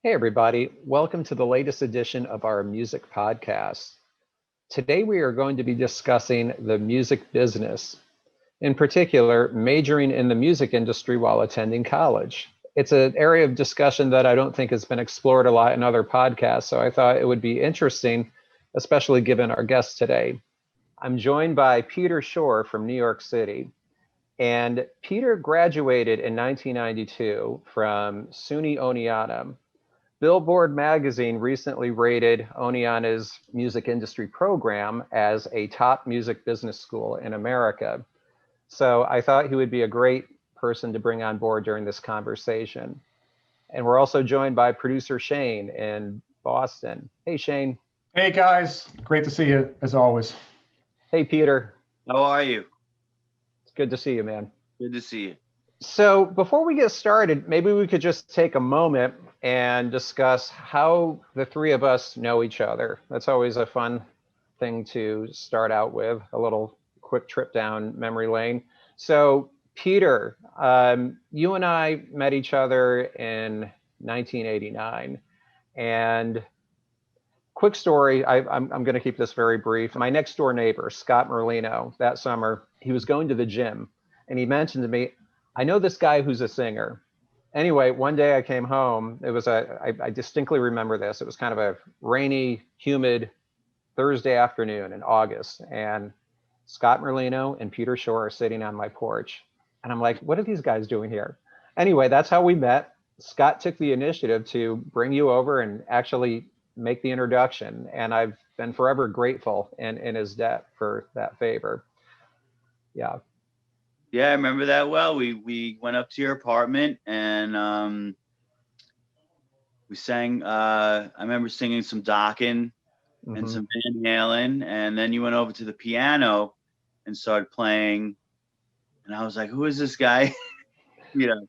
Hey, everybody. Welcome to the latest edition of our music podcast. Today, we are going to be discussing the music business, in particular, majoring in the music industry while attending college. It's an area of discussion that I don't think has been explored a lot in other podcasts, so I thought it would be interesting, especially given our guest today. I'm joined by Peter Shore from New York City. And Peter graduated in 1992 from SUNY Oneonta. Billboard magazine recently rated Oneonta's music industry program as a top music business school in America. So I thought he would be a great person to bring on board during this conversation. And we're also joined by producer Shane in Boston. Hey, Shane. Hey guys, great to see you as always. Hey, Peter. How are you? It's good to see you, man. Good to see you. So before we get started, maybe we could just take a moment and discuss how the three of us know each other. That's always a fun thing to start out with, a little quick trip down memory lane. So Peter, you and I met each other in 1989. And quick story, I'm going to keep this very brief. My next door neighbor, Scott Merlino, that summer, he was going to the gym and he mentioned to me, I know this guy who's a singer. Anyway, one day I came home. I distinctly remember this. It was kind of a rainy, humid Thursday afternoon in August. And Scott Merlino and Peter Shore are sitting on my porch. And I'm like, what are these guys doing here? Anyway, that's how we met. Scott took the initiative to bring you over and actually make the introduction. And I've been forever grateful and in his debt for that favor. Yeah. Yeah, I remember that well. We went up to your apartment and we sang. I remember singing some Dokken and some Van Halen, and then you went over to the piano and started playing. And I was like, "Who is this guy?" It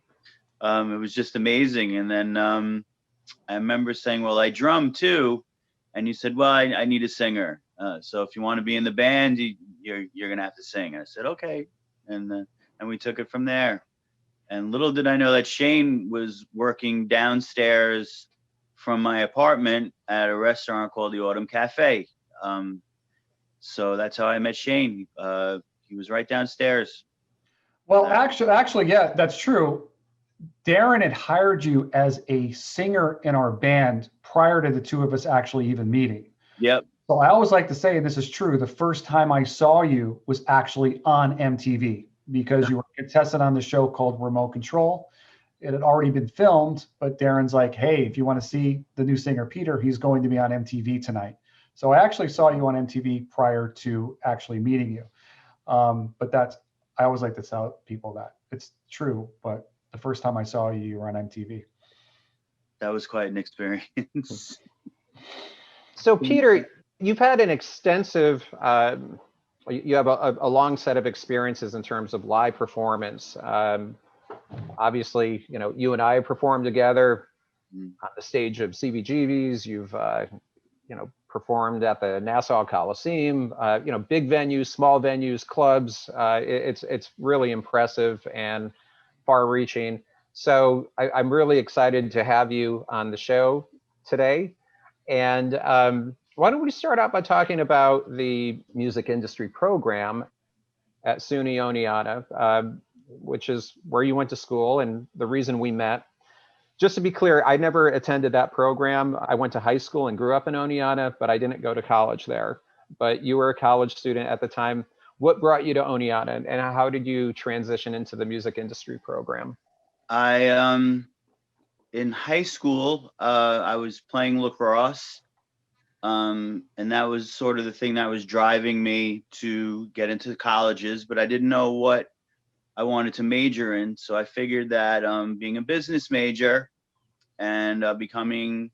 was just amazing. And then I remember saying, "Well, I drum too," and you said, "Well, I need a singer. So if you want to be in the band, you're gonna have to sing." And I said, "Okay," and we took it from there. And little did I know that Shane was working downstairs from my apartment at a restaurant called the Autumn Cafe. So that's how I met Shane. He was right downstairs. Well, actually, yeah, that's true. Darren had hired you as a singer in our band prior to the two of us actually even meeting. Yep. So I always like to say, and this is true, the first time I saw you was actually on MTV because you were a contestant on the show called Remote Control. It had already been filmed, but Darren's like, hey, if you want to see the new singer Peter, he's going to be on MTV tonight. So I actually saw you on MTV prior to actually meeting you. But I always like to tell people that. It's true, but the first time I saw you, you were on MTV. That was quite an experience. So Peter, you've had an extensive, you have a long set of experiences in terms of live performance. Obviously, you and I have performed together on the stage of CBGB's. You've, performed at the Nassau Coliseum. Big venues, small venues, clubs. It's really impressive and far-reaching. So I'm really excited to have you on the show today. And why don't we start out by talking about the music industry program at SUNY Oneonta, which is where you went to school and the reason we met. Just to be clear, I never attended that program. I went to high school and grew up in Oneonta, but I didn't go to college there. But you were a college student at the time. What brought you to Oneonta and how did you transition into the music industry program? In high school, I was playing lacrosse. And that was sort of the thing that was driving me to get into colleges, but I didn't know what I wanted to major in. So I figured that being a business major and becoming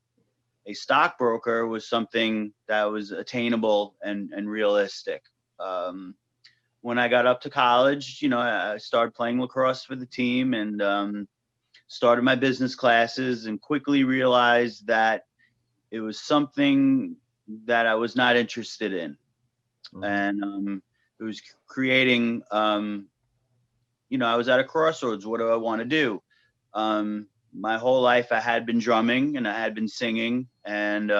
a stockbroker was something that was attainable and realistic. When I got up to college, I started playing lacrosse for the team and started my business classes and quickly realized that it was something that I was not interested in. And it was creating, I was at a crossroads. What do I want to do? my whole life I had been drumming and I had been singing, and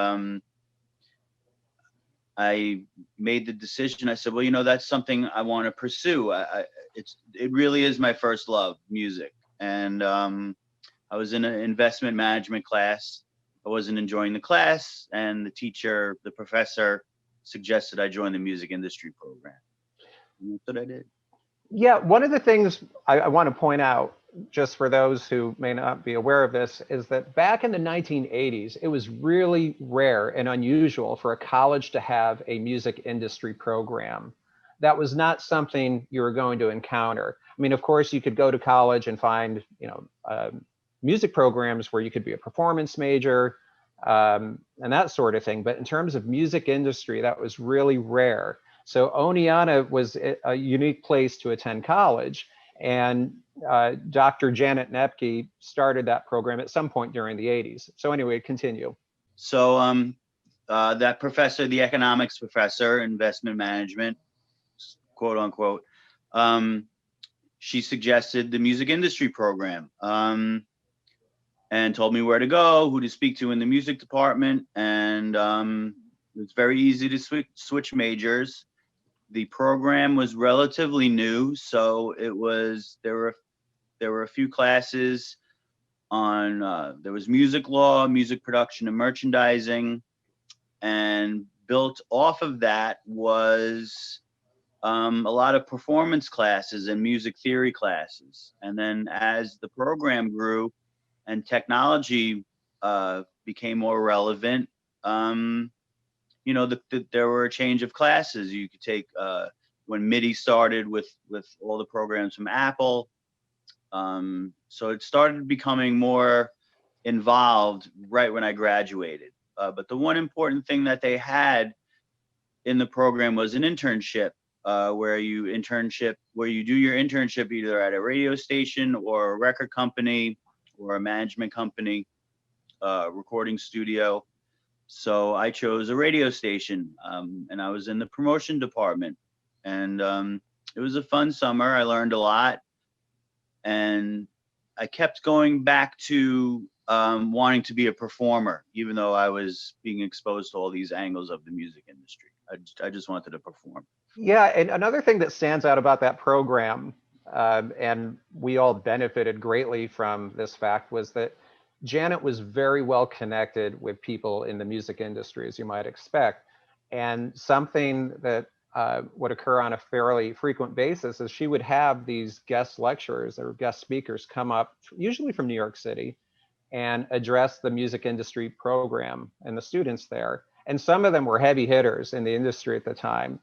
I made the decision. I said, well, that's something I want to pursue. It really is my first love, music. And I was in an investment management class. I wasn't enjoying the class, and the professor suggested I join the music industry program. And that's what I did. Yeah, one of the things I want to point out, just for those who may not be aware of this, is that back in the 1980s, it was really rare and unusual for a college to have a music industry program. That was not something you were going to encounter. I mean, of course, you could go to college and find, music programs where you could be a performance major and that sort of thing. But in terms of music industry, that was really rare. So Oneonta was a unique place to attend college. And Dr. Janet Nepke started that program at some point during the 80s. So anyway, continue. So that professor, the economics professor, investment management, quote unquote, she suggested the music industry program. And told me where to go, who to speak to in the music department. And it's very easy to switch majors. The program was relatively new, so there were a few classes on, there was music law, music production and merchandising, and built off of that was a lot of performance classes and music theory classes. And then as the program grew, and technology became more relevant, there were a change of classes. You could take when MIDI started with all the programs from Apple. So it started becoming more involved right when I graduated. But the one important thing that they had in the program was an internship, where you do your internship either at a radio station or a record company or a management company, recording studio. So I chose a radio station, and I was in the promotion department. And it was a fun summer. I learned a lot. And I kept going back to wanting to be a performer, even though I was being exposed to all these angles of the music industry. I just wanted to perform. Yeah, and another thing that stands out about that program, and we all benefited greatly from this fact, was that Janet was very well connected with people in the music industry, as you might expect. And something that would occur on a fairly frequent basis is she would have these guest lecturers or guest speakers come up, usually from New York City, and address the music industry program and the students there. And some of them were heavy hitters in the industry at the time.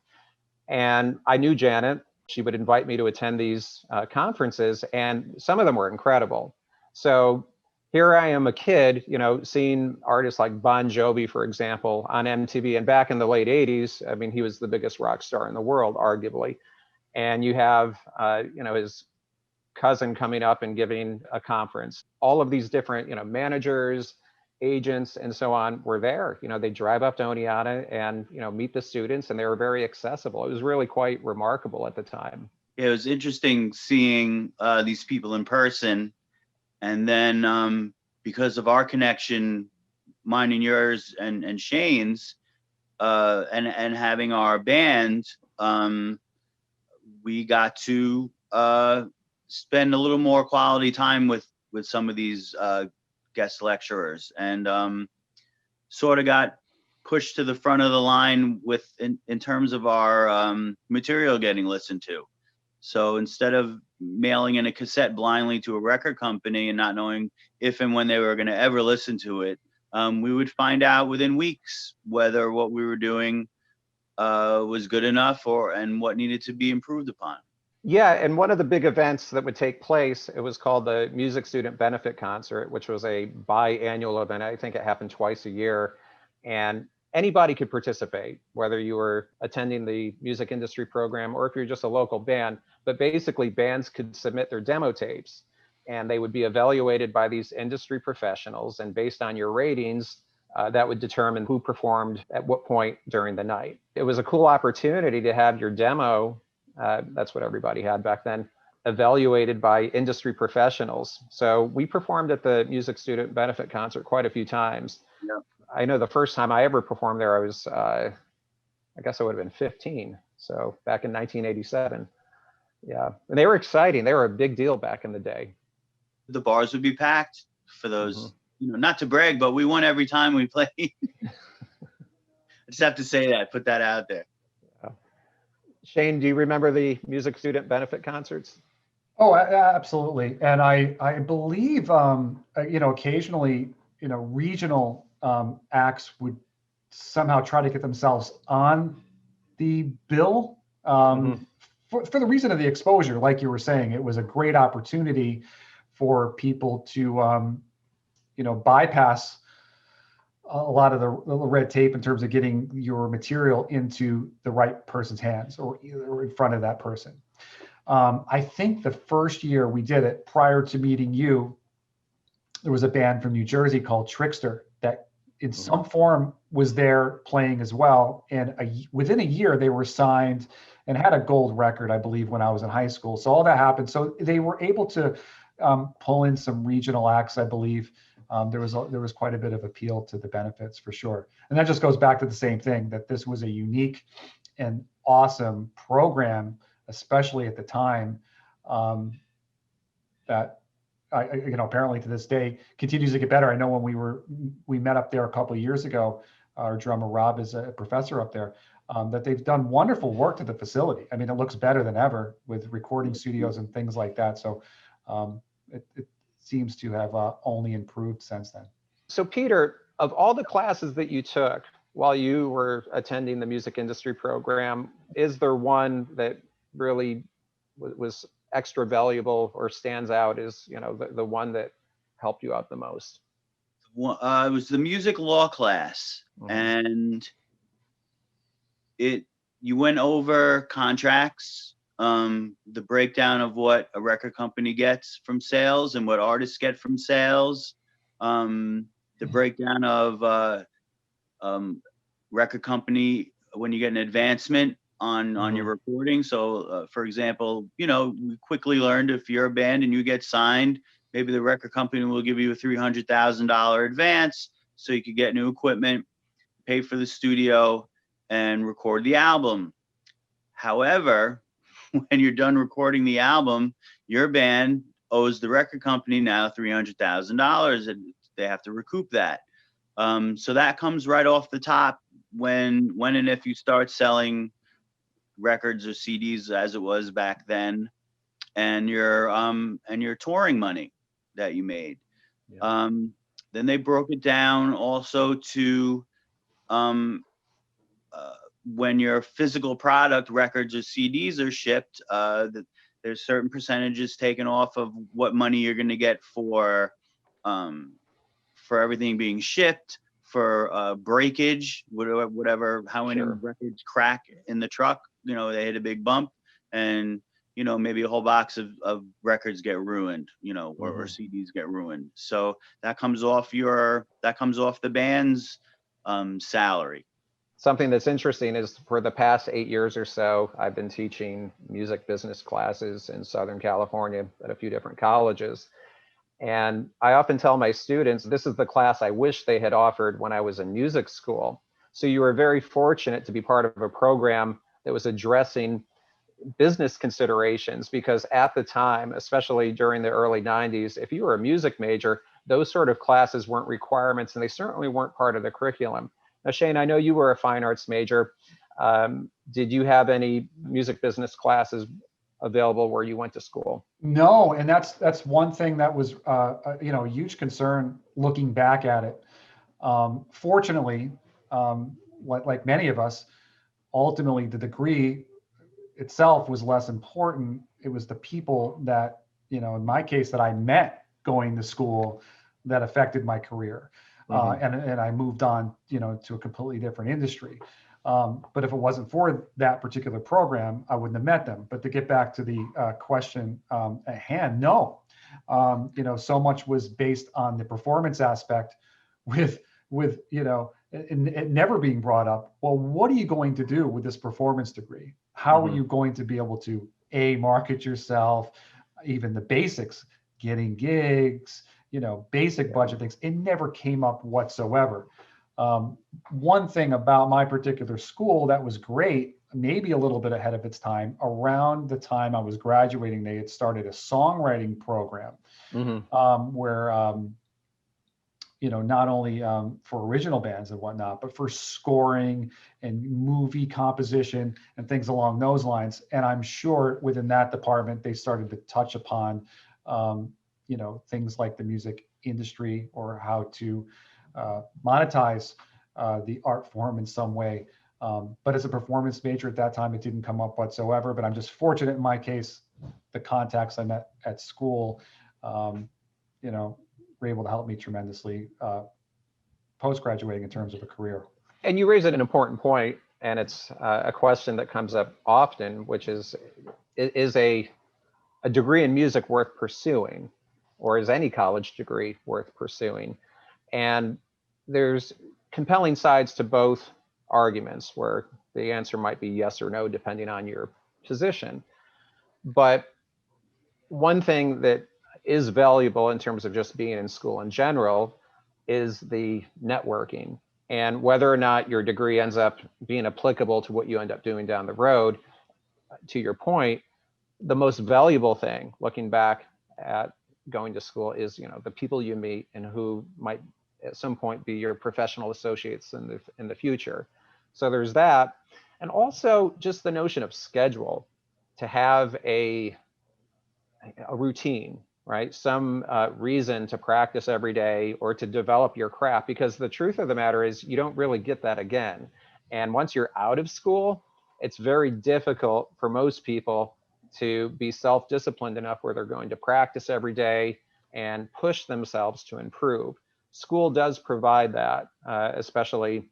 And I knew Janet. She would invite me to attend these conferences, and some of them were incredible. So here I am, a kid, seeing artists like Bon Jovi, for example, on MTV. And back in the late 80s, I mean, he was the biggest rock star in the world, arguably. And you have, his cousin coming up and giving a conference. All of these different, managers, agents, and so on were there. They drive up to Oneonta and, meet the students, and they were very accessible. It was really quite remarkable at the time. It was interesting seeing these people in person. And then because of our connection, mine and yours and Shane's, and having our band, we got to spend a little more quality time with some of these guest lecturers, and sort of got pushed to the front of the line in terms of our material getting listened to. So instead of mailing in a cassette blindly to a record company and not knowing if and when they were going to ever listen to it, we would find out within weeks whether what we were doing was good enough and what needed to be improved upon. Yeah, and one of the big events that would take place, it was called the Music Student Benefit Concert, which was a biannual event. I think it happened twice a year, and anybody could participate, whether you were attending the music industry program or if you're just a local band. But basically, bands could submit their demo tapes, and they would be evaluated by these industry professionals, and based on your ratings, that would determine who performed at what point during the night. It was a cool opportunity to have your demo, that's what everybody had back then, evaluated by industry professionals. So we performed at the Music Student Benefit Concert quite a few times. Yeah. I know the first time I ever performed there, I was, I guess I would have been 15. So back in 1987. Yeah. And they were exciting. They were a big deal back in the day. The bars would be packed for those, not to brag, but we won every time we played. I just have to say that, put that out there. Shane, do you remember the Music Student Benefit Concerts? Oh, absolutely. And I believe, occasionally, regional acts would somehow try to get themselves on the bill for the reason of the exposure. Like you were saying, it was a great opportunity for people to, bypass a lot of the red tape in terms of getting your material into the right person's hands or in front of that person. I think the first year we did it, prior to meeting you, there was a band from New Jersey called Trickster that in some form was there playing as well. And within a year, they were signed and had a gold record, I believe, when I was in high school. So all that happened. So they were able to pull in some regional acts, I believe. There was quite a bit of appeal to the benefits for sure. And that just goes back to the same thing, that this was a unique and awesome program, especially at the time, that apparently to this day continues to get better. I know when we met up there a couple of years ago, our drummer Rob is a professor up there, that they've done wonderful work to the facility. I mean, it looks better than ever with recording studios and things like that. So it seems to have only improved since then. So Peter, of all the classes that you took while you were attending the music industry program, is there one that really was extra valuable or stands out as, the one that helped you out the most? It was the music law class, and you went over contracts, the breakdown of what a record company gets from sales and what artists get from sales, the breakdown of record company when you get an advancement on your recording. So for example, we quickly learned if you're a band and you get signed, maybe the record company will give you a $300,000 advance so you could get new equipment, pay for the studio, and record the album. However, when you're done recording the album, your band owes the record company now $300,000, and they have to recoup that. So that comes right off the top when and if you start selling records or CDs, as it was back then, and your touring money that you made. Yeah. Then they broke it down also to when your physical product, records or CDs are shipped, there's certain percentages taken off of what money you're going to get for everything being shipped, for breakage, whatever, how many records crack in the truck, they hit a big bump, and maybe a whole box of records get ruined, or CDs get ruined. So that comes off the band's salary. Something that's interesting is for the past 8 years or so, I've been teaching music business classes in Southern California at a few different colleges. And I often tell my students, this is the class I wish they had offered when I was in music school. So you were very fortunate to be part of a program that was addressing business considerations, because at the time, especially during the early 90s, if you were a music major, those sort of classes weren't requirements, and they certainly weren't part of the curriculum. Now, Shane, I know you were a fine arts major. Did you have any music business classes available where you went to school? No, and that's one thing that was a huge concern looking back at it. Fortunately, like many of us, ultimately the degree itself was less important. It was the people that, in my case, that I met going to school that affected my career. And I moved on, to a completely different industry. But if it wasn't for that particular program, I wouldn't have met them. But to get back to the question at hand, no, so much was based on the performance aspect with it never being brought up. Well, what are you going to do with this performance degree? How are you going to be able to market yourself, even the basics, getting gigs, basic budget things. It never came up whatsoever. One thing about my particular school that was great, maybe a little bit ahead of its time, around the time I was graduating, they had started a songwriting program where, not only for original bands and whatnot, but for scoring and movie composition and things along those lines. And I'm sure within that department, they started to touch upon, things like the music industry or how to monetize the art form in some way. But as a performance major at that time, it didn't come up whatsoever. But I'm just fortunate in my case, the contacts I met at school, were able to help me tremendously post-graduating in terms of a career. And you raise an important point, and it's a question that comes up often, which is a degree in music worth pursuing, or is any college degree worth pursuing? And there's compelling sides to both arguments where the answer might be yes or no, depending on your position. But one thing that is valuable in terms of just being in school in general is the networking, and whether or not your degree ends up being applicable to what you end up doing down the road. To your point, the most valuable thing looking back at going to school is the people you meet and who might at some point be your professional associates in the future. So there's that. And also just the notion of schedule, to have a routine, right? Some reason to practice every day or to develop your craft, because the truth of the matter is you don't really get that again. And once you're out of school, it's very difficult for most people to be self-disciplined enough where they're going to practice every day and push themselves to improve. School does provide that, especially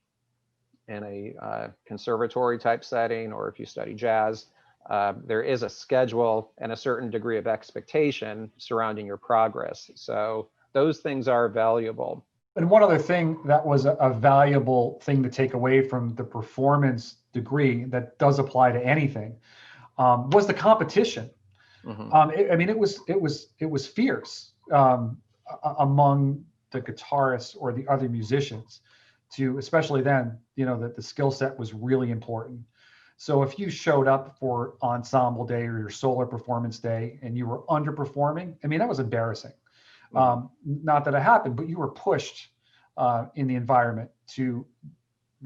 in a conservatory type setting, or if you study jazz. There is a schedule and a certain degree of expectation surrounding your progress. So those things are valuable. And one other thing that was a valuable thing to take away from the performance degree that does apply to anything was the competition. It was fierce among the guitarists or the other musicians, especially then, that the skill set was really important. So if you showed up for ensemble day or your solo performance day and you were underperforming, that was embarrassing. Not that it happened, but you were pushed in the environment to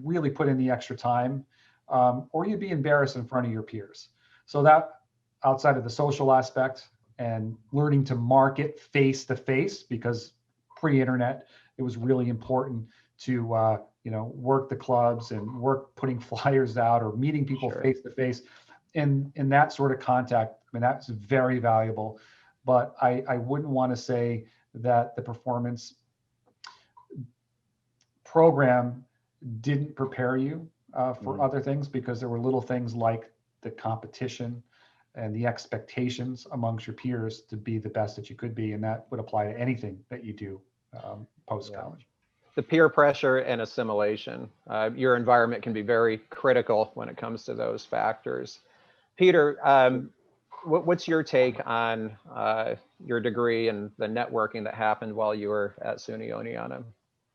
really put in the extra time, or you'd be embarrassed in front of your peers. So that, outside of the social aspect and learning to market face to face, because pre-internet, it was really important to work the clubs and work putting flyers out or meeting people face to face. In that sort of contact, that's very valuable. But I wouldn't want to say that the performance program didn't prepare you for other things, because there were little things like the competition and the expectations amongst your peers to be the best that you could be. And that would apply to anything that you do post-college. The peer pressure and assimilation. Your environment can be very critical when it comes to those factors. Peter, what's your take on your degree and the networking that happened while you were at SUNY Oneonta?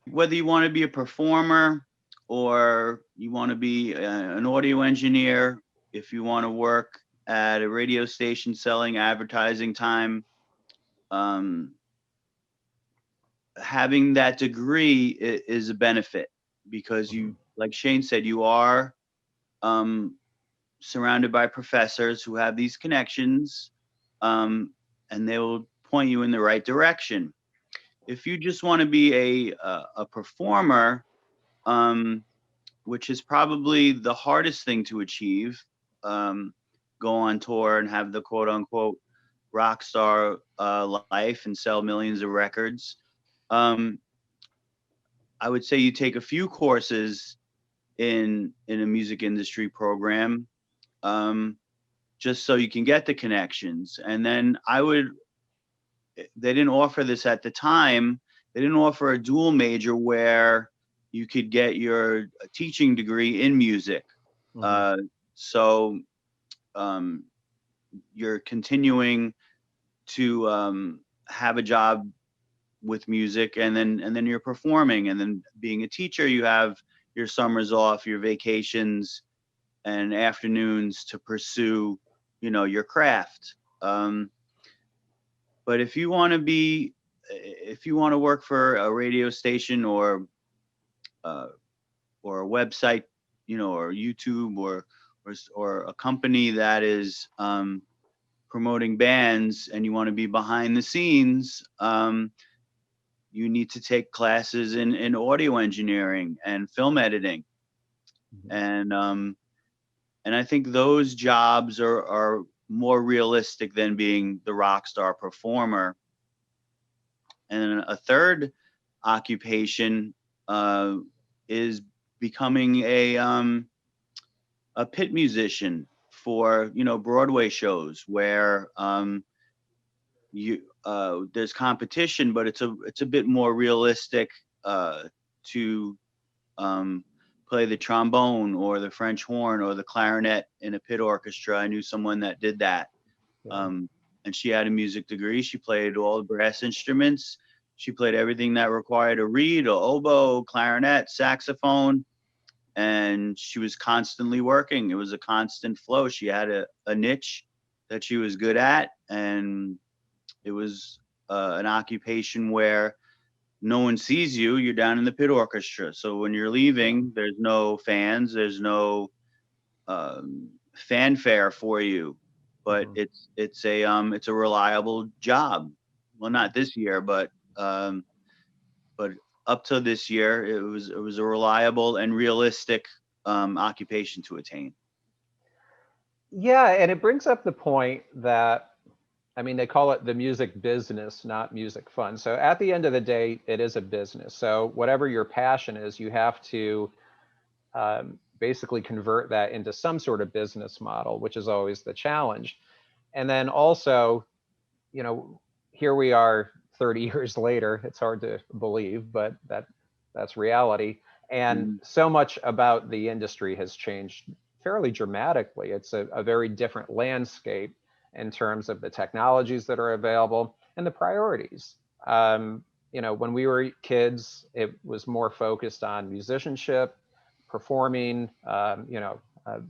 Whether you want to be a performer or you want to be an audio engineer, if you want to work at a radio station selling advertising time, having that degree is a benefit, because you, like Shane said, you are surrounded by professors who have these connections, and they will point you in the right direction. If you just want to be a performer, which is probably the hardest thing to achieve, go on tour and have the quote unquote rock star life and sell millions of records, I would say you take a few courses in a music industry program, just so you can get the connections. And then they didn't offer this at the time. They didn't offer a dual major where you could get your teaching degree in music. you're continuing to have a job with music, and then you're performing, and then being a teacher, you have your summers off, your vacations and afternoons to pursue, your craft. But if you want to work for a radio station or a website, or YouTube, or a company that is promoting bands, and you want to be behind the scenes, you need to take classes in audio engineering and film editing. And I think those jobs are more realistic than being the rock star performer. And a third occupation is becoming a pit musician for Broadway shows, where there's competition, but it's a bit more realistic to play the trombone or the French horn or the clarinet in a pit orchestra. I knew someone that did that. And she had a music degree. She played all the brass instruments. She played everything that required a reed, or oboe, clarinet, saxophone, and she was constantly working. It was a constant flow. She had a niche that she was good at, and it was an occupation where no one sees you. You're down in the pit orchestra. So when you're leaving, there's no fans, there's no fanfare for you, but it's a reliable job. Well, not this year, but up to this year, it was a reliable and realistic occupation to attain. Yeah, and it brings up the point that, I mean, they call it the music business, not music fun. So at the end of the day, it is a business. So whatever your passion is, you have to basically convert that into some sort of business model, which is always the challenge. And then also, here we are 30 years later. It's hard to believe, but that's reality. And so much about the industry has changed fairly dramatically. It's a very different landscape in terms of the technologies that are available and the priorities. When we were kids, it was more focused on musicianship, performing,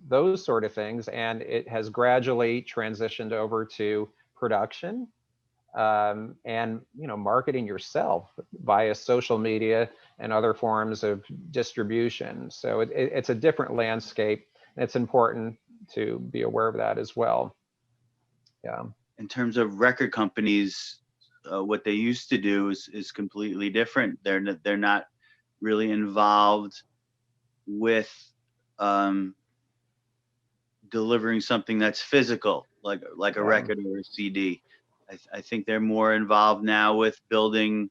those sort of things. And it has gradually transitioned over to production and, marketing yourself via social media and other forms of distribution. So it's a different landscape. And it's important to be aware of that as well. Yeah. In terms of record companies, what they used to do is completely different. They're not really involved with delivering something that's physical, like a record or a CD. I think they're more involved now with building,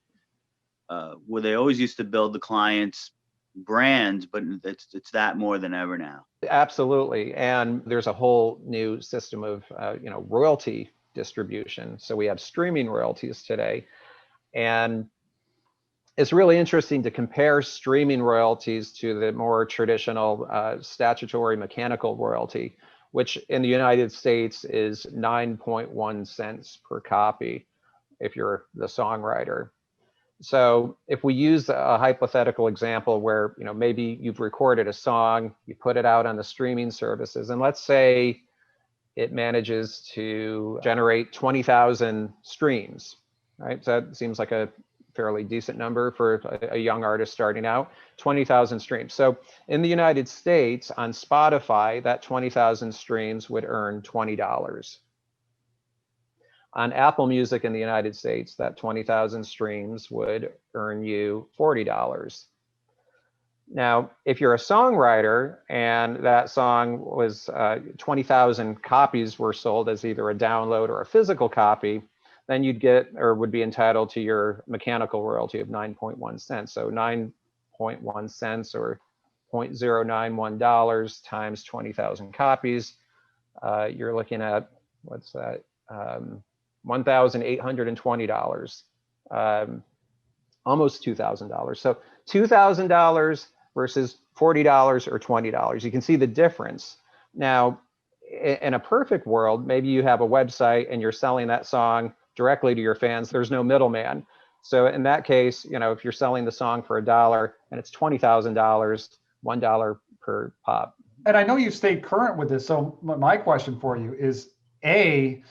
where they always used to build the client's brands, but it's that more than ever now. Absolutely. And there's a whole new system of, royalty distribution. So we have streaming royalties today. And it's really interesting to compare streaming royalties to the more traditional statutory mechanical royalty, which in the United States is 9.1 cents per copy if you're the songwriter. So if we use a hypothetical example where, maybe you've recorded a song, you put it out on the streaming services, and let's say it manages to generate 20,000 streams, right? So that seems like a fairly decent number for a young artist starting out, 20,000 streams. So in the United States, on Spotify, that 20,000 streams would earn $20. On Apple Music in the United States, that 20,000 streams would earn you $40. Now, if you're a songwriter and that song was 20,000 copies were sold as either a download or a physical copy, then you'd get or would be entitled to your mechanical royalty of 9.1 cents. So 9.1 cents or $0.091 times 20,000 copies, you're looking at, what's that? $1,820, almost $2,000. So $2,000 versus $40 or $20. You can see the difference. Now, in a perfect world, maybe you have a website and you're selling that song directly to your fans. There's no middleman. So in that case, if you're selling the song for $1 and it's $20,000, $1 per pop. And I know you've stayed current with this. So my question for you is, A,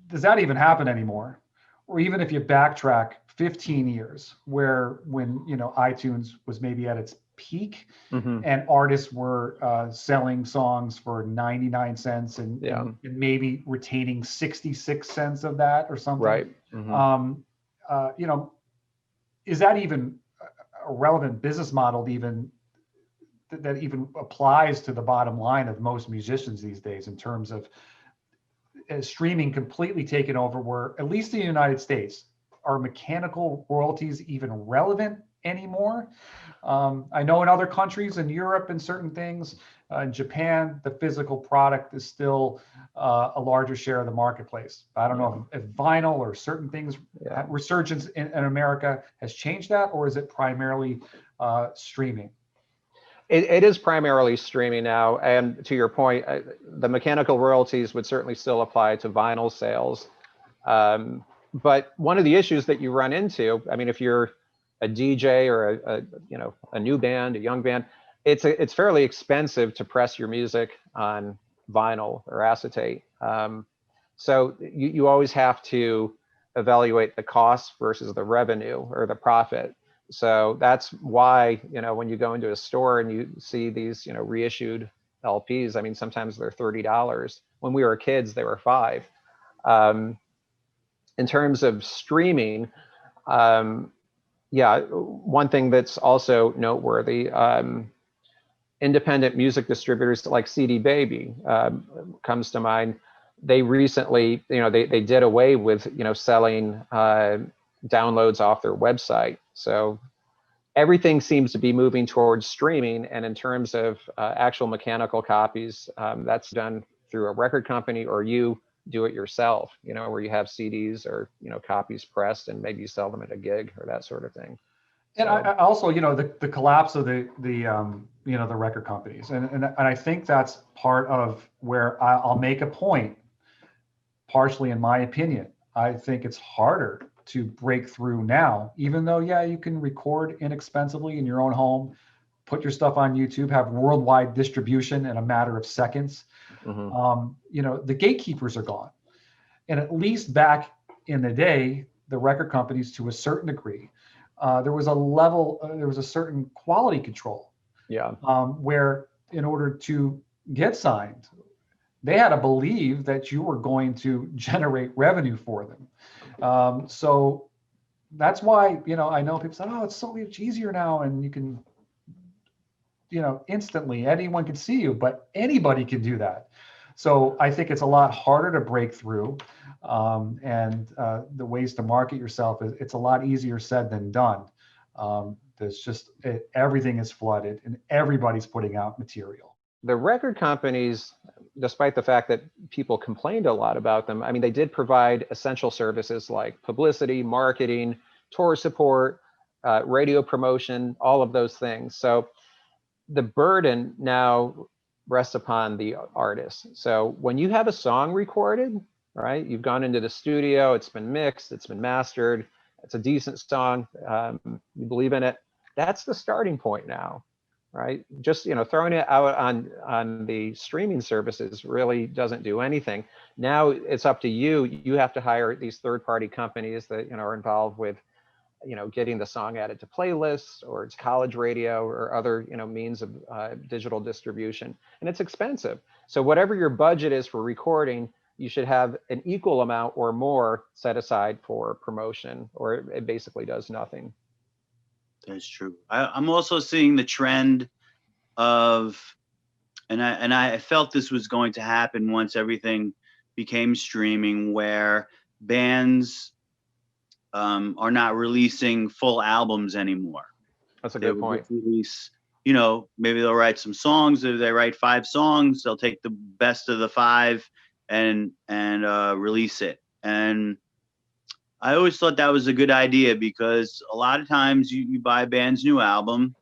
does that even happen anymore? Or even if you backtrack 15 years, when iTunes was maybe at its peak, and artists were selling songs for 99 cents and maybe retaining 66 cents of that or something. Right. Is that even a relevant business model that even applies to the bottom line of most musicians these days, in terms of streaming completely taken over, where at least in the United States, are mechanical royalties even relevant anymore? I know in other countries, in Europe and certain things, in Japan, the physical product is still a larger share of the marketplace. I don't know if vinyl or certain things, resurgence in America has changed that, or is it primarily streaming? It is primarily streaming now. And to your point, the mechanical royalties would certainly still apply to vinyl sales. But one of the issues that you run into, I mean, if you're a DJ or a new band, a young band, it's fairly expensive to press your music on vinyl or acetate. So you always have to evaluate the cost versus the revenue or the profit. So that's why, when you go into a store and you see these, reissued LPs, I mean, sometimes they're $30. When we were kids, they were $5. In terms of streaming, one thing that's also noteworthy, independent music distributors like CD Baby comes to mind. They recently, they did away with, selling downloads off their website. So everything seems to be moving towards streaming. And in terms of actual mechanical copies, that's done through a record company, or you do it yourself, where you have CDs or, copies pressed and maybe you sell them at a gig or that sort of thing. And I also, the collapse of the record companies. And I think that's part of where I'll make a point, partially in my opinion. I think it's harder to break through now, even though, you can record inexpensively in your own home, put your stuff on YouTube, have worldwide distribution in a matter of seconds. The gatekeepers are gone. And at least back in the day, the record companies, to a certain degree, there was a certain quality control. Where in order to get signed, they had to believe that you were going to generate revenue for them. So that's why, I know people say, it's so much easier now, and you can, instantly, anyone can see you, but anybody can do that. So I think it's a lot harder to break through, and the ways to market yourself, it's a lot easier said than done. There's just, everything is flooded and everybody's putting out material. The record companies, despite the fact that people complained a lot about them, I mean, they did provide essential services like publicity, marketing, tour support, radio promotion, all of those things. So the burden now rests upon the artist. So when you have a song recorded, right, you've gone into the studio, it's been mixed, it's been mastered, it's a decent song, you believe in it, that's the starting point now. Right, just throwing it out on the streaming services really doesn't do anything. Now it's up to you. You have to hire these third-party companies that are involved with getting the song added to playlists, or it's college radio or other means of digital distribution, and it's expensive. So whatever your budget is for recording, you should have an equal amount or more set aside for promotion, or it basically does nothing. That's true. I'm also seeing the trend of, and I felt this was going to happen once everything became streaming, where bands are not releasing full albums anymore. That's a good point. Release, maybe they'll write some songs. If they write 5 songs, they'll take the best of the 5 and release it. And I always thought that was a good idea, because a lot of times you buy a band's new album,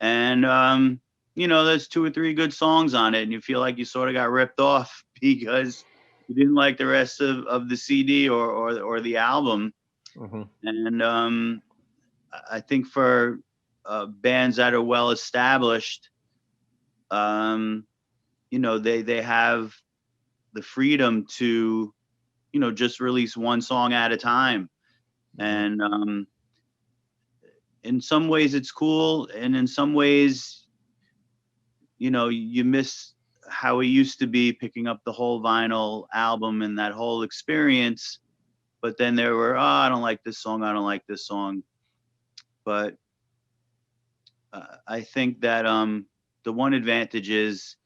and you know, there's 2 or 3 good songs on it, and you feel like you sort of got ripped off because you didn't like the rest of the CD or the album. Hmm. And I think for bands that are well established, you know, they have the freedom to, you know, just release one song at a time. And in some ways it's cool, and in some ways, you know, you miss how it used to be, picking up the whole vinyl album and that whole experience. But then there were, oh, I don't like this song, I don't like this song. But I think that the one advantage is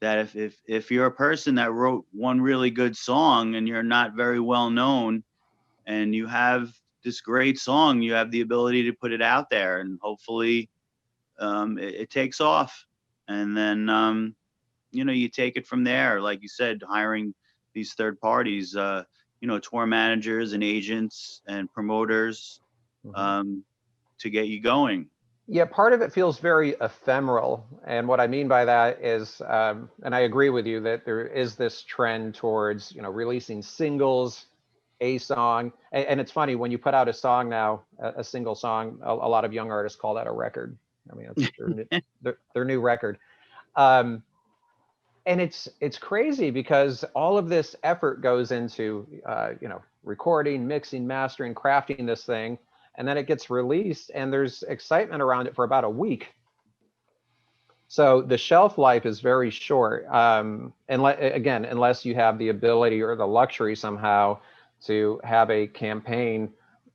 that if you're a person that wrote one really good song and you're not very well known, and you have this great song, you have the ability to put it out there, and hopefully it takes off. And then you know, you take it from there. Like you said, hiring these third parties, you know, tour managers and agents and promoters to get you going. Yeah, part of it feels very ephemeral. And what I mean by that is, and I agree with you that there is this trend towards, you know, releasing singles, a song. And it's funny, when you put out a song now, a single song, a lot of young artists call that a record. I mean, it's their new record. And it's crazy because all of this effort goes into, you know, recording, mixing, mastering, crafting this thing. And then it gets released and there's excitement around it for about a week. So the shelf life is very short. And again, unless you have the ability or the luxury somehow to have a campaign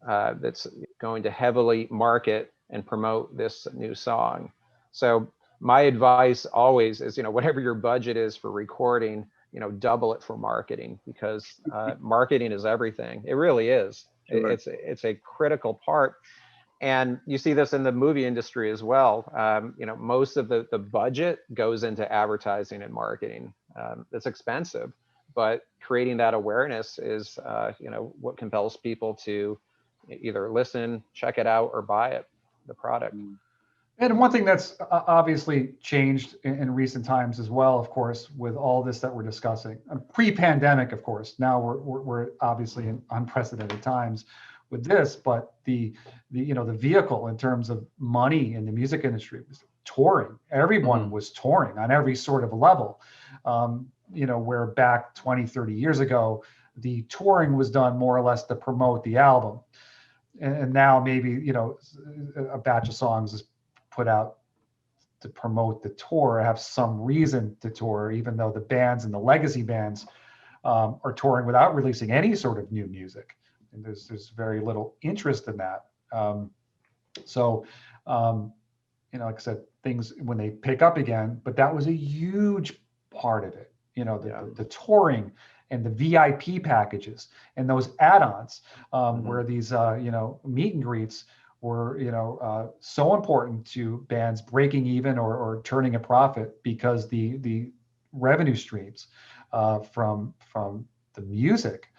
that's going to heavily market and promote this new song. So my advice always is, you know, whatever your budget is for recording, you know, double it for marketing, because marketing is everything. It really is. Sure. It's a critical part. And you see this in the movie industry as well. You know, most of the budget goes into advertising and marketing. It's expensive, but creating that awareness is, you know, what compels people to either listen, check it out, or buy it, the product. And one thing that's obviously changed in recent times as well, of course, with all this that we're discussing, pre-pandemic, of course, now we're obviously in unprecedented times with this, but the you know, the vehicle in terms of money in the music industry was touring. Everyone was touring on every sort of level. You know, where back 20, 30 years ago, the touring was done more or less to promote the album. And now maybe, you know, a batch of songs is put out to promote the tour, have some reason to tour, even though the bands and the legacy bands are touring without releasing any sort of new music. And there's very little interest in that. So, you know, like I said, things when they pick up again, but that was a huge part of it. You know, the touring and the VIP packages and those add-ons where these, you know, meet and greets were, you know, so important to bands breaking even or turning a profit, because the revenue streams from the music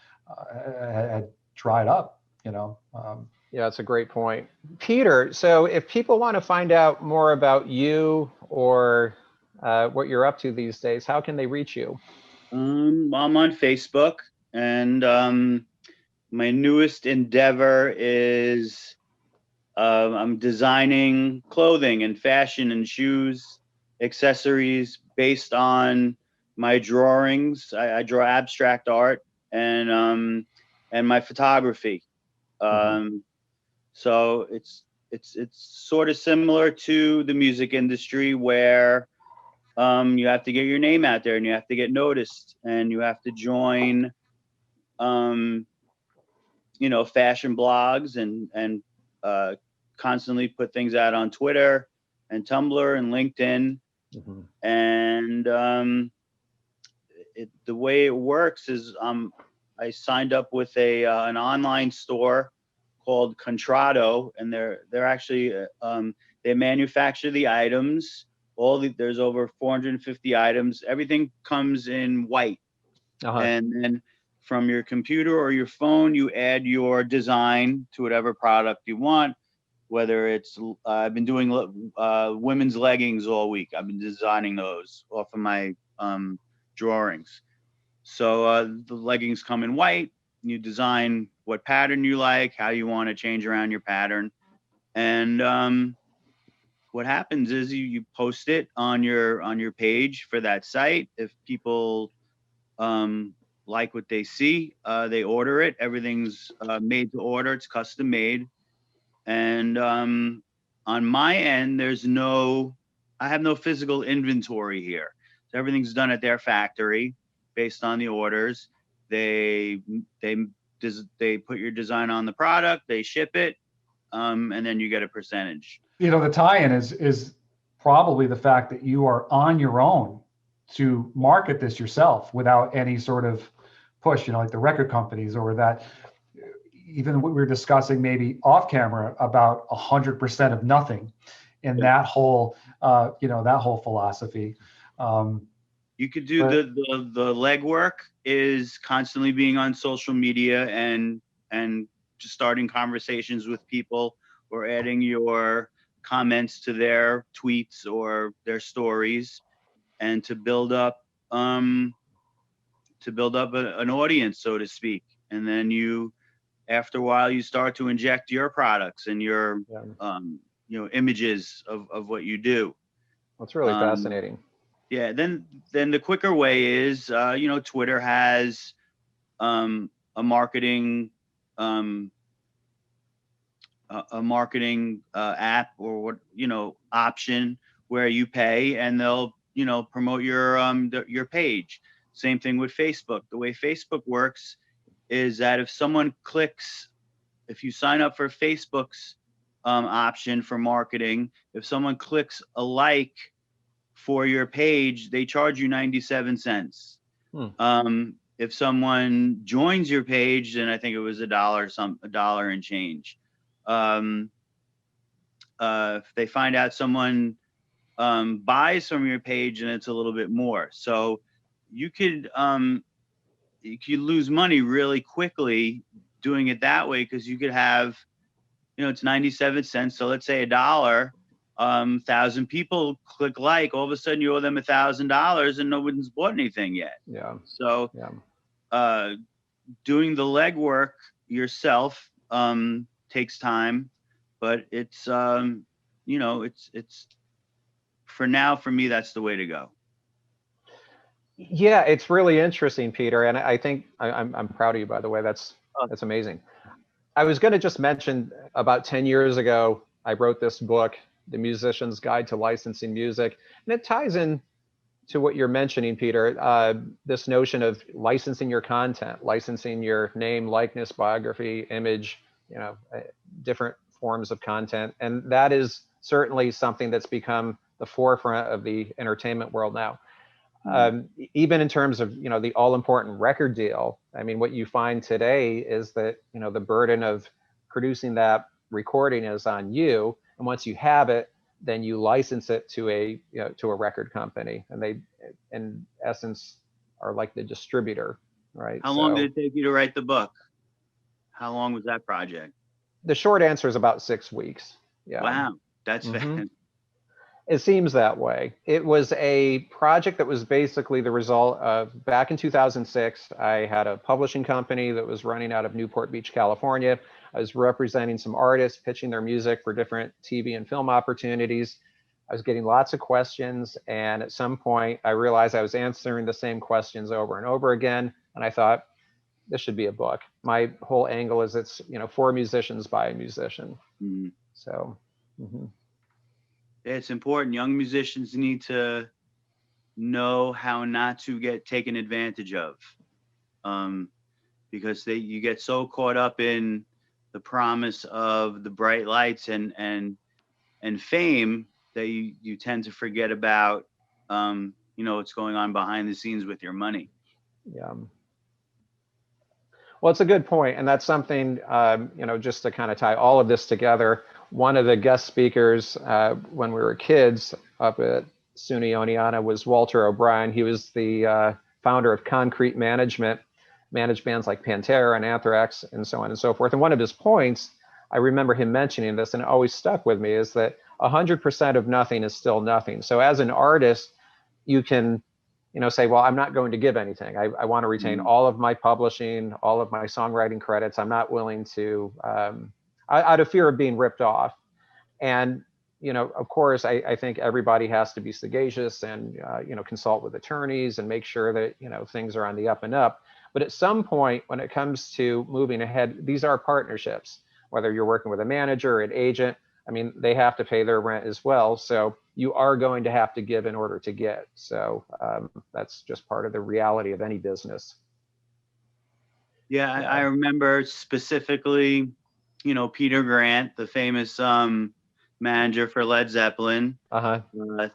had dried up, you know. Yeah, that's a great point. Peter, so if people want to find out more about you or what you're up to these days, how can they reach you? I'm on Facebook, and my newest endeavor is I'm designing clothing and fashion and shoes, accessories based on my drawings. I draw abstract art and my photography. So it's sort of similar to the music industry, where you have to get your name out there and you have to get noticed and you have to join, you know, fashion blogs and constantly put things out on Twitter and Tumblr and LinkedIn. And the way it works is I signed up with an online store called Contrado, and they're actually they manufacture the items. There's over 450 items. Everything comes in white, and then from your computer or your phone, you add your design to whatever product you want. whether it's I've been doing women's leggings all week. I've been designing those off of my drawings. So the leggings come in white. You design what pattern you like, how you want to change around your pattern, and what happens is you post it on your page for that site. If people like what they see, they order it. Everything's made to order. It's custom made. And on my end, I have no physical inventory here. So everything's done at their factory based on the orders. They put your design on the product, they ship it, and then you get a percentage. You know, the tie-in is probably the fact that you are on your own to market this yourself without any sort of push, you know, like the record companies, or that even what we were discussing maybe off camera about 100% of nothing in that whole, that whole philosophy. You could do the legwork is constantly being on social media and just starting conversations with people, or adding your comments to their tweets or their stories, and to build up an audience, so to speak. And then after a while, you start to inject your products and your images of what you do. That's really fascinating. Yeah. Then the quicker way is, Twitter has a marketing app, or option where you pay and they'll promote your page. Same thing with Facebook. The way Facebook works is that if you sign up for Facebook's option for marketing, if someone clicks a like for your page, they charge you 97 cents. If someone joins your page, then I think it was $1 and change. If they find out someone buys from your page, and it's a little bit more. So you could lose money really quickly doing it that way, because you could have, it's 97 cents. So let's say $1, 1,000 people click like, all of a sudden you owe them $1,000 and no one's bought anything yet. Yeah. So doing the legwork yourself takes time, but it's for now, for me, that's the way to go. Yeah, it's really interesting, Peter, and I think I'm proud of you, by the way. That's amazing. I was going to just mention, about 10 years ago, I wrote this book, The Musician's Guide to Licensing Music, and it ties in to what you're mentioning, Peter, this notion of licensing your content, licensing your name, likeness, biography, image, different forms of content. And that is certainly something that's become the forefront of the entertainment world now. Even in terms of, the all-important record deal, I mean, what you find today is that, the burden of producing that recording is on you. And once you have it, then you license it to a record company, and they, in essence, are like the distributor, right? How long did it take you to write the book? How long was that project? The short answer is about 6 weeks. Yeah. Wow, that's fantastic. It seems that way. It was a project that was basically the result of, back in 2006, I had a publishing company that was running out of Newport Beach, California. I was representing some artists, pitching their music for different TV and film opportunities. I was getting lots of questions, and at some point I realized I was answering the same questions over and over again, and I thought, this should be a book. My whole angle is it's, for musicians by a musician. So. It's important. Young musicians need to know how not to get taken advantage of, because you get so caught up in the promise of the bright lights and fame that you tend to forget about what's going on behind the scenes with your money. Yeah. Well, it's a good point, and that's something, just to kind of tie all of this together. One of the guest speakers when we were kids up at SUNY Oneonta was Walter O'Brien. He was the founder of Concrete Management, managed bands like Pantera and Anthrax and so on and so forth. And one of his points I remember him mentioning this, and it always stuck with me, is that 100% of nothing is still nothing. So as an artist, you can, say, well, I'm not going to give anything. I want to retain all of my publishing, all of my songwriting credits. I'm not willing to, out of fear of being ripped off. And, of course, I think everybody has to be sagacious and, consult with attorneys and make sure that, things are on the up and up. But at some point, when it comes to moving ahead, these are partnerships, whether you're working with a manager or an agent. I mean, they have to pay their rent as well. So you are going to have to give in order to get. So that's just part of the reality of any business. Yeah, I remember specifically, Peter Grant, the famous manager for Led Zeppelin.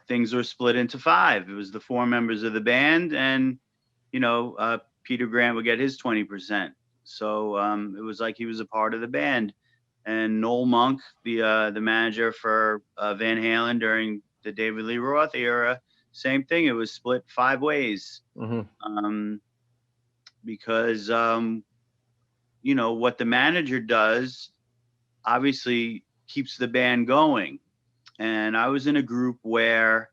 Things were split into 5. It was the 4 members of the band, and Peter Grant would get his 20%. So it was like he was a part of the band. And Noel Monk, the manager for Van Halen during the David Lee Roth era, same thing. It was split 5 ways. Because what the manager does obviously keeps the band going. And I was in a group where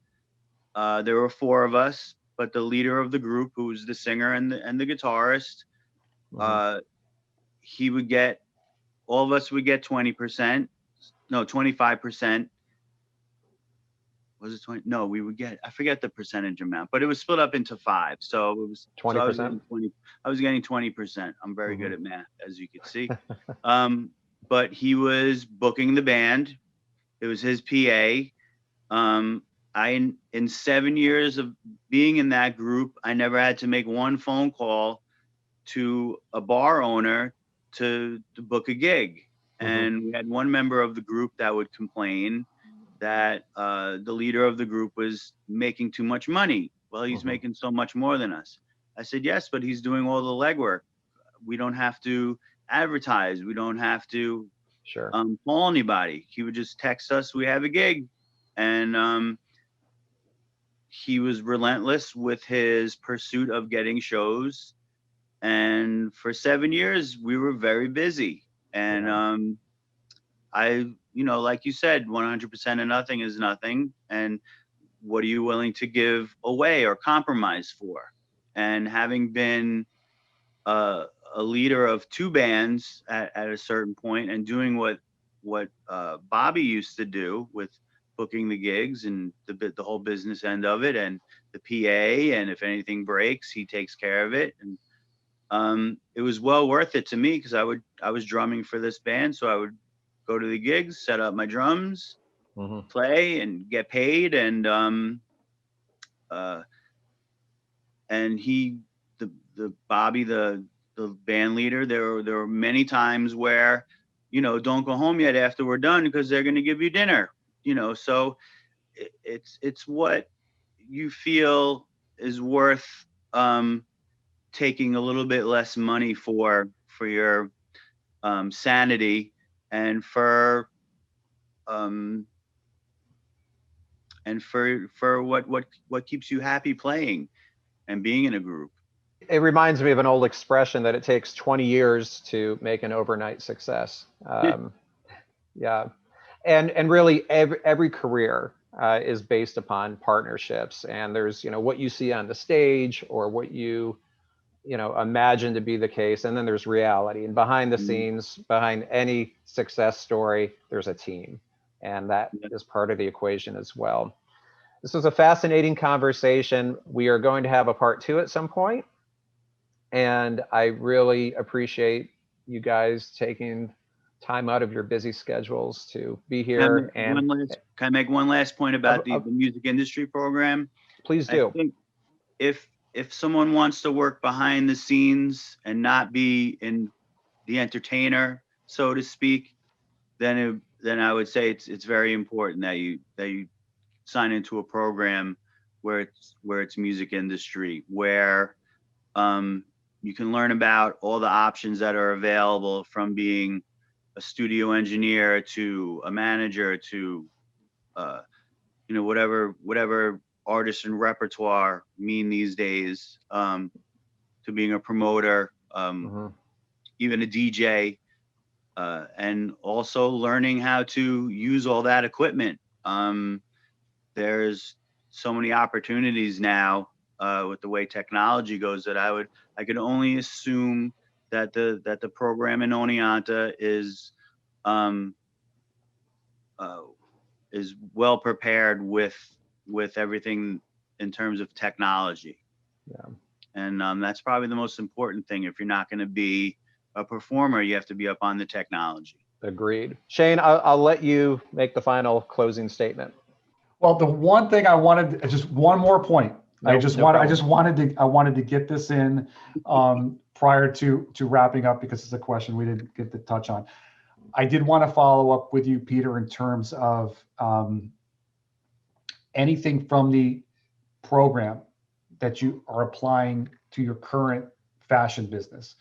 there were 4 of us, but the leader of the group, who was the singer and the guitarist, he would get, all of us would get 20%, no, 25%. Was it 20? No, we would get, I forget the percentage amount, but it was split up into 5. So it was 20%. So I was getting 20%. I'm very good at math, as you can see. But he was booking the band. It was his PA. In 7 years of being in that group, I never had to make one phone call to a bar owner to book a gig. And we had one member of the group that would complain that the leader of the group was making too much money. Well, he's making so much more than us. I said, yes, but he's doing all the legwork. We don't have to advertise. We don't have to call anybody. He would just text us, we have a gig. And he was relentless with his pursuit of getting shows. And for 7 years, we were very busy. And like you said, 100% of nothing is nothing. And what are you willing to give away or compromise for? And having been a leader of 2 bands at a certain point, and doing what Bobby used to do with booking the gigs and the whole business end of it, and the PA, and if anything breaks, he takes care of it. And it was well worth it to me, because I was drumming for this band, so I would go to the gigs, set up my drums, play, and get paid. And Bobby, the band leader, there were many times where, don't go home yet after we're done, because they're going to give you dinner. So it's what you feel is worth taking a little bit less money for your sanity, and for what keeps you happy playing and being in a group. It reminds me of an old expression that it takes 20 years to make an overnight success. Yeah. And really every career is based upon partnerships, and there's, what you see on the stage, or what you imagine to be the case. And then there's reality, and behind the scenes, behind any success story, there's a team, and that is part of the equation as well. This was a fascinating conversation. We are going to have a part 2 at some point. And I really appreciate you guys taking time out of your busy schedules to be here. Can I make one last point about the music industry program? Please do. I think if someone wants to work behind the scenes and not be in the entertainer, so to speak, then I would say it's very important that you sign into a program where it's music industry, where you can learn about all the options that are available, from being a studio engineer to a manager to whatever artist and repertoire mean these days, to being a promoter, even a DJ, and also learning how to use all that equipment. There's so many opportunities now with the way technology goes that I could only assume that the program in Oneonta is well prepared with everything in terms of technology. Yeah. And that's probably the most important thing. If you're not going to be a performer, you have to be up on the technology. Agreed. Shane, I'll let you make the final closing statement. Well, the one thing I wanted, just one more point. I wanted to get this in prior to wrapping up, because it's a question we didn't get to touch on. I did want to follow up with you, Peter, in terms of anything from the program that you are applying to your current fashion business.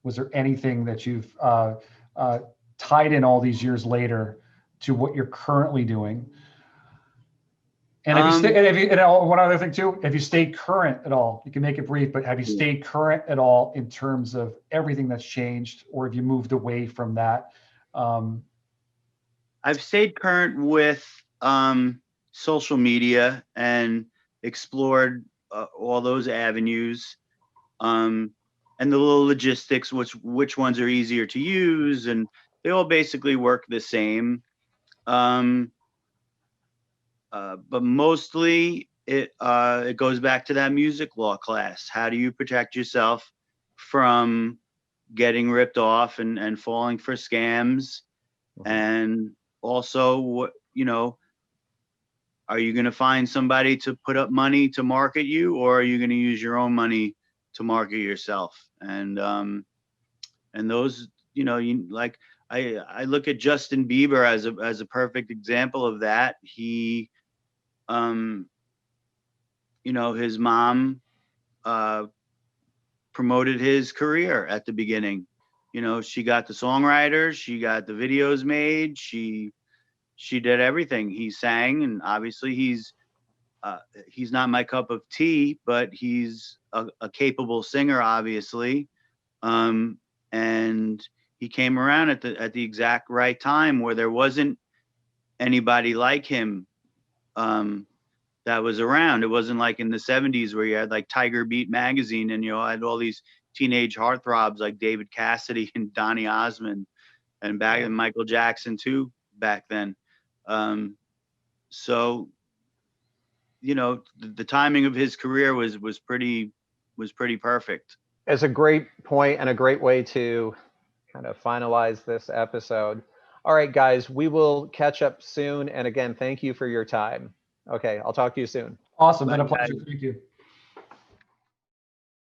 Was there anything that you've tied in all these years later to what you're currently doing? And one other thing too, have you stayed current at all? You can make it brief, but have you stayed current at all in terms of everything that's changed, or have you moved away from that? I've stayed current with social media and explored all those avenues, and the little logistics, which ones are easier to use, and they all basically work the same. But mostly it goes back to that music law class. How do you protect yourself from getting ripped off and falling for scams? And also, what, are you going to find somebody to put up money to market you, or are you going to use your own money to market yourself? And those, I look at Justin Bieber as a perfect example of that. He, his mom promoted his career at the beginning. She got the songwriters, she got the videos made, she did everything. He sang, and obviously he's not my cup of tea, but he's a capable singer, obviously. And he came around at the exact right time, where there wasn't anybody like him that was around. It wasn't like in the 70s where you had like Tiger Beat magazine and had all these teenage heartthrobs like David Cassidy and Donny Osmond, and Michael Jackson too back then. So the timing of his career was pretty perfect. It's a great point and a great way to kind of finalize this episode. All right, guys, we will catch up soon. And again, thank you for your time. Okay, I'll talk to you soon. Awesome. Been a pleasure. Thank you.